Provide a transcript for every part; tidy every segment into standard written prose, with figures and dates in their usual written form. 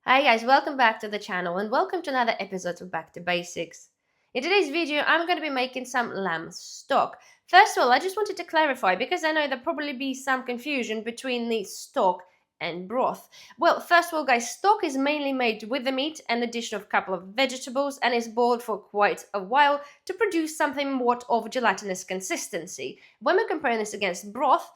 Hi guys, welcome back to the channel and welcome to another episode of Back to Basics. In today's video, I'm going to be making some lamb stock. First of all, I just wanted to clarify because I know there'll probably be some confusion between the stock and broth. Well, first of all guys, stock is mainly made with the meat and the addition of a couple of vegetables and is boiled for quite a while to produce something more of gelatinous consistency. When we're comparing this against broth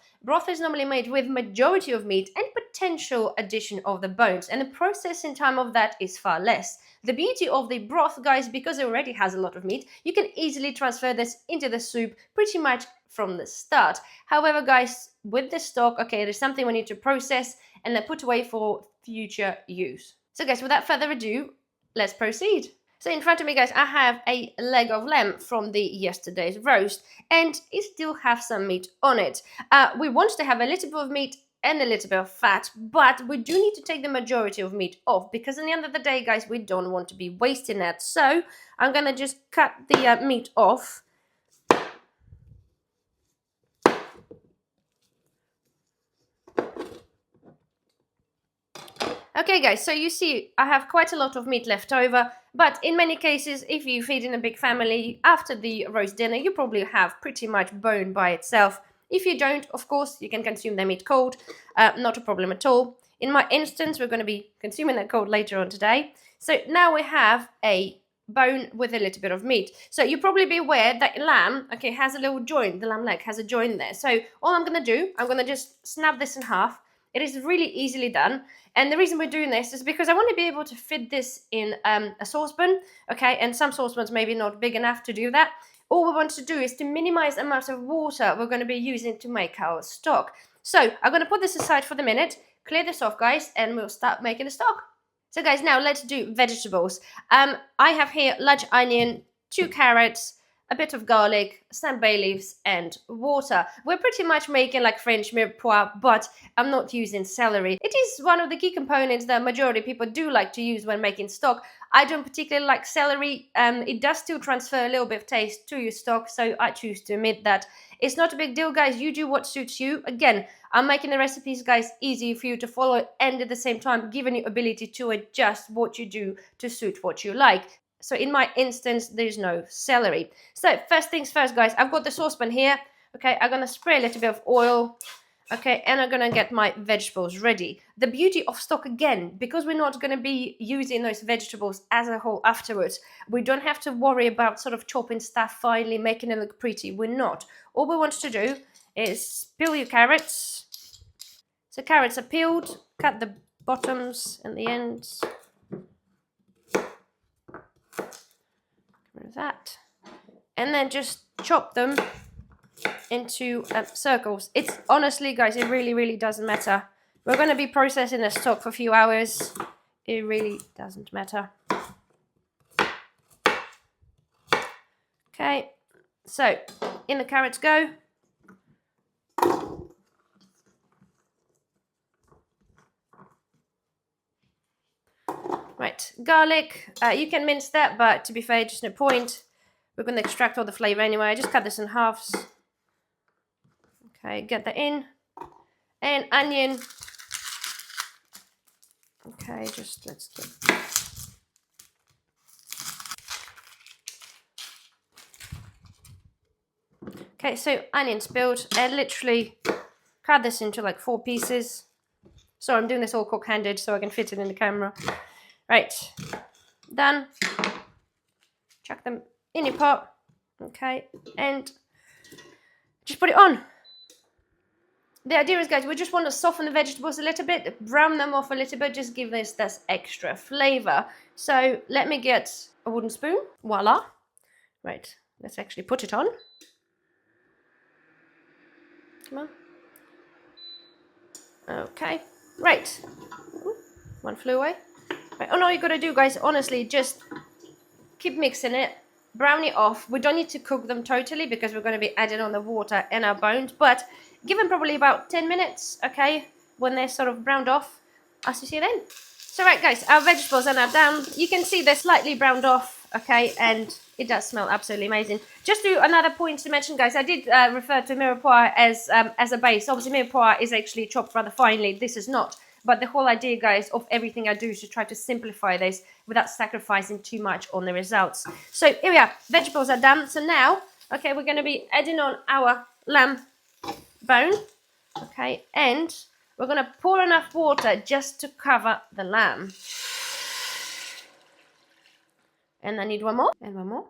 is normally made with majority of meat and potential addition of the bones, and the processing time of that is far less. The beauty of the broth, guys, because it already has a lot of meat, you can easily transfer this into the soup pretty much from the start. However, guys, with the stock, okay, there's something we need to process and then put away for future use. So guys, without further ado, let's proceed. So in front of me, guys, I have a leg of lamb from the yesterday's roast, and it still has some meat on it. We want to have a little bit of meat and a little bit of fat, but we do need to take the majority of meat off because at the end of the day, guys, we don't want to be wasting that. So I'm gonna just cut the meat off. Okay guys, so you see I have quite a lot of meat left over, but in many cases, if you feed in a big family, after the roast dinner, you probably have pretty much bone by itself. If you don't, of course, you can consume the meat cold, not a problem at all. In my instance, we're going to be consuming that cold later on today. So now we have a bone with a little bit of meat. So you'll probably be aware that lamb, okay, has a little joint, the lamb leg has a joint there. So all I'm going to do, I'm going to just snap this in half. It is really easily done. And the reason we're doing this is because I want to be able to fit this in a saucepan, okay? And some saucepans maybe not big enough to do that. All we want to do is to minimize the amount of water we're going to be using to make our stock. So I'm going to put this aside for the minute, clear this off, guys, and we'll start making the stock. So guys, now let's do vegetables. I have here large onion, 2 carrots, a bit of garlic, some bay leaves, and water. We're pretty much making like French mirepoix, but I'm not using celery. It is one of the key components that majority of people do like to use when making stock. I don't particularly like celery. It does still transfer a little bit of taste to your stock, so I choose to omit that. It's not a big deal, guys. You do what suits you. Again, I'm making the recipes, guys, easy for you to follow and at the same time giving you ability to adjust what you do to suit what you like. So in my instance, there's no celery. So first things first, guys, I've got the saucepan here. Okay, I'm going to spray a little bit of oil. Okay, and I'm going to get my vegetables ready. The beauty of stock, again, because we're not going to be using those vegetables as a whole afterwards, we don't have to worry about sort of chopping stuff finely, making it look pretty. We're not. All we want to do is peel your carrots. So carrots are peeled, cut the bottoms and the ends. That, and then just chop them into circles. It's honestly, guys, it really doesn't matter. We're going to be processing the stock for a few hours. It really doesn't matter. Okay, so in the carrots go. Right, garlic, you can mince that, but to be fair, just no point. We're going to extract all the flavor anyway. I just cut this in halves. Okay, get that in. And onion. Okay, just let's get... Okay, so onions peeled, and literally cut this into like 4 pieces. So I'm doing this all cook-handed so I can fit it in the camera. Right, done. Chuck them in your pot. Okay, and just put it on. The idea is, guys, we just want to soften the vegetables a little bit, brown them off a little bit, just give this extra flavor. So let me get a wooden spoon. Voila. Right, let's actually put it on. Come on. Okay, right. Ooh, one flew away. Right. Oh, all you gotta do, guys, honestly, just keep mixing it, brown it off. We don't need to cook them totally because we're going to be adding on the water and our bones, but give them probably about 10 minutes, okay, when they're sort of browned off. I'll see you then. So right, guys, our vegetables are now down. You can see they're slightly browned off, okay, and it does smell absolutely amazing. Just to another point to mention, guys, I did refer to mirepoix as a base. Obviously, mirepoix is actually chopped rather finely. This is not. But the whole idea, guys, of everything I do is to try to simplify this without sacrificing too much on the results. So here we are, vegetables are done. So now, okay, we're going to be adding on our lamb bone, okay, and we're going to pour enough water just to cover the lamb. And I need one more, and one more.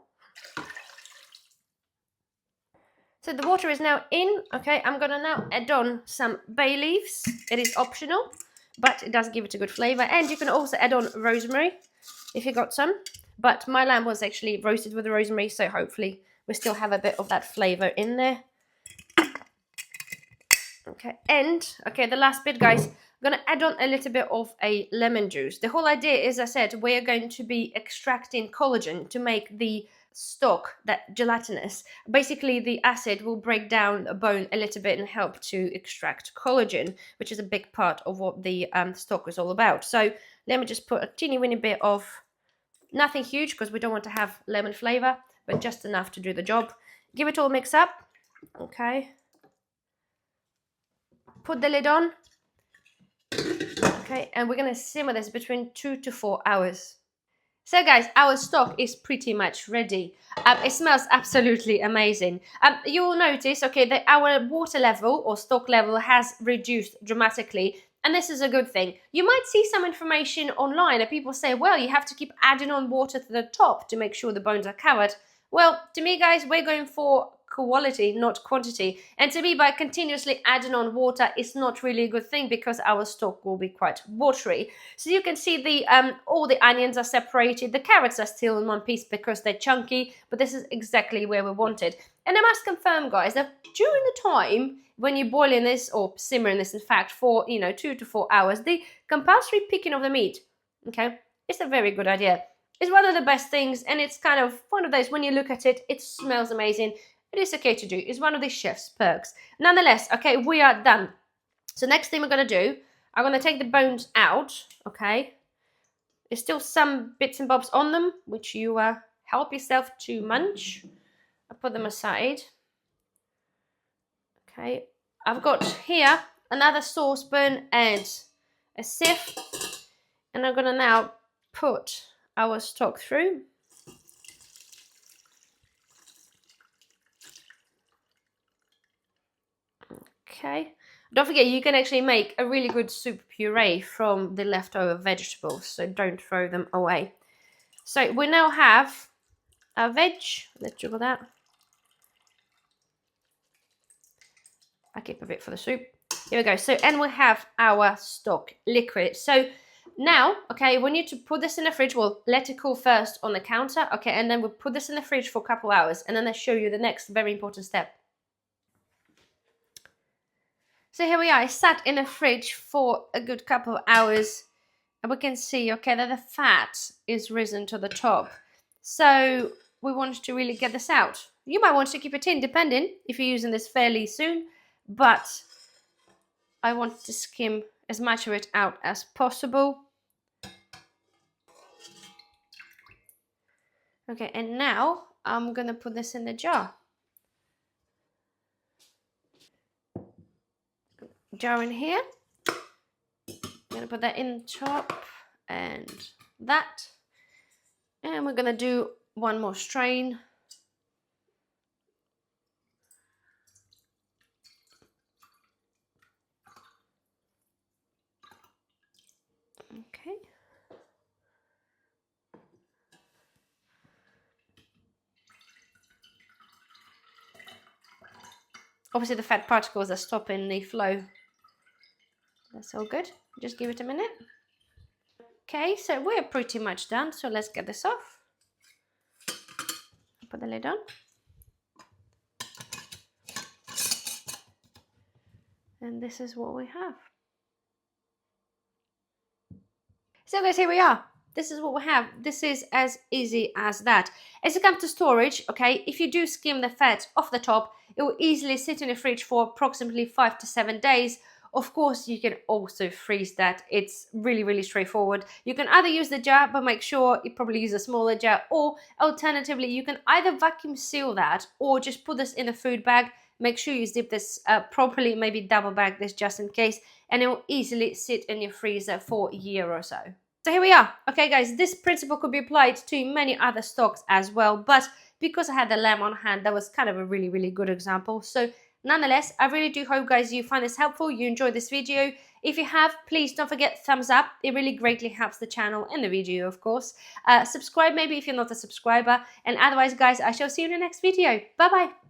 So the water is now in, okay, I'm going to now add on some bay leaves. It is optional, but it does give it a good flavour. And you can also add on rosemary, if you got some. But my lamb was actually roasted with the rosemary, so hopefully we still have a bit of that flavour in there. Okay, and, okay, the last bit, guys, I'm going to add on a little bit of a lemon juice. The whole idea is, as I said, we're going to be extracting collagen to make the stock that gelatinous. Basically, the acid will break down a bone a little bit and help to extract collagen, which is a big part of what the stock is all about. So let me just put a teeny weeny bit of, nothing huge because we don't want to have lemon flavor, but just enough to do the job. Give it all mixed up. Okay. Put the lid on. Okay, and we're going to simmer this between 2 to 4 hours. So guys, our stock is pretty much ready. It smells absolutely amazing. You will notice, okay, that our water level or stock level has reduced dramatically. And this is a good thing. You might see some information online that people say, well, you have to keep adding on water to the top to make sure the bones are covered. Well, to me, guys, we're going for quality, not quantity. And to me, by continuously adding on water, it's not really a good thing because our stock will be quite watery. So you can see the all the onions are separated. The carrots are still in one piece because they're chunky, but this is exactly where we want it. And I must confirm, guys, that during the time when you're boiling this or simmering this, in fact, for 2 to 4 hours, the compulsory picking of the meat, okay, it's a very good idea. It's one of the best things, and it's kind of one of those, when you look at it, it smells amazing. It is okay to do. It's one of the chef's perks. Nonetheless, okay, we are done. So next thing we're going to do, I'm going to take the bones out, okay? There's still some bits and bobs on them, which you help yourself to munch. I'll put them aside. Okay, I've got here another saucepan and a sieve. And I'm going to now put our stock through. Okay, don't forget you can actually make a really good soup puree from the leftover vegetables, so don't throw them away. So we now have our veg. Let's jiggle that. I keep a bit for the soup. Here we go. So, and we have our stock liquid. So now, okay, we need to put this in the fridge. We'll let it cool first on the counter, okay, and then we'll put this in the fridge for a couple hours, and then I'll show you the next very important step. So here we are. I sat in the fridge for a good couple of hours, and we can see, okay, that the fat is risen to the top. So we want to really get this out. You might want to keep it in, depending if you're using this fairly soon, but I want to skim as much of it out as possible. Okay, and now I'm going to put this in the jar. Jar in here. I'm going to put that in top and that. And we're going to do one more strain. Okay. Obviously the fat particles are stopping the flow. That's all good. Just give it a minute. Okay, so we're pretty much done. So let's get this off. Put the lid on. And this is what we have. So guys, here we are. This is what we have. This is as easy as that. As it comes to storage, okay, if you do skim the fat off the top, it will easily sit in the fridge for approximately 5 to 7 days. Of course, you can also freeze that. It's really, really straightforward. You can either use the jar, but make sure you probably use a smaller jar, or alternatively, you can either vacuum seal that or just put this in a food bag, make sure you zip this properly, maybe double bag this just in case, and it will easily sit in your freezer for a year or so. So here we are. Okay guys, this principle could be applied to many other stocks as well, but because I had the lamb on hand, that was kind of a really good example. So nonetheless, I really do hope guys you find this helpful, you enjoyed this video. If you have, please don't forget thumbs up. It really greatly helps the channel and the video, of course. Subscribe maybe if you're not a subscriber, and otherwise guys, I shall see you in the next video. Bye bye.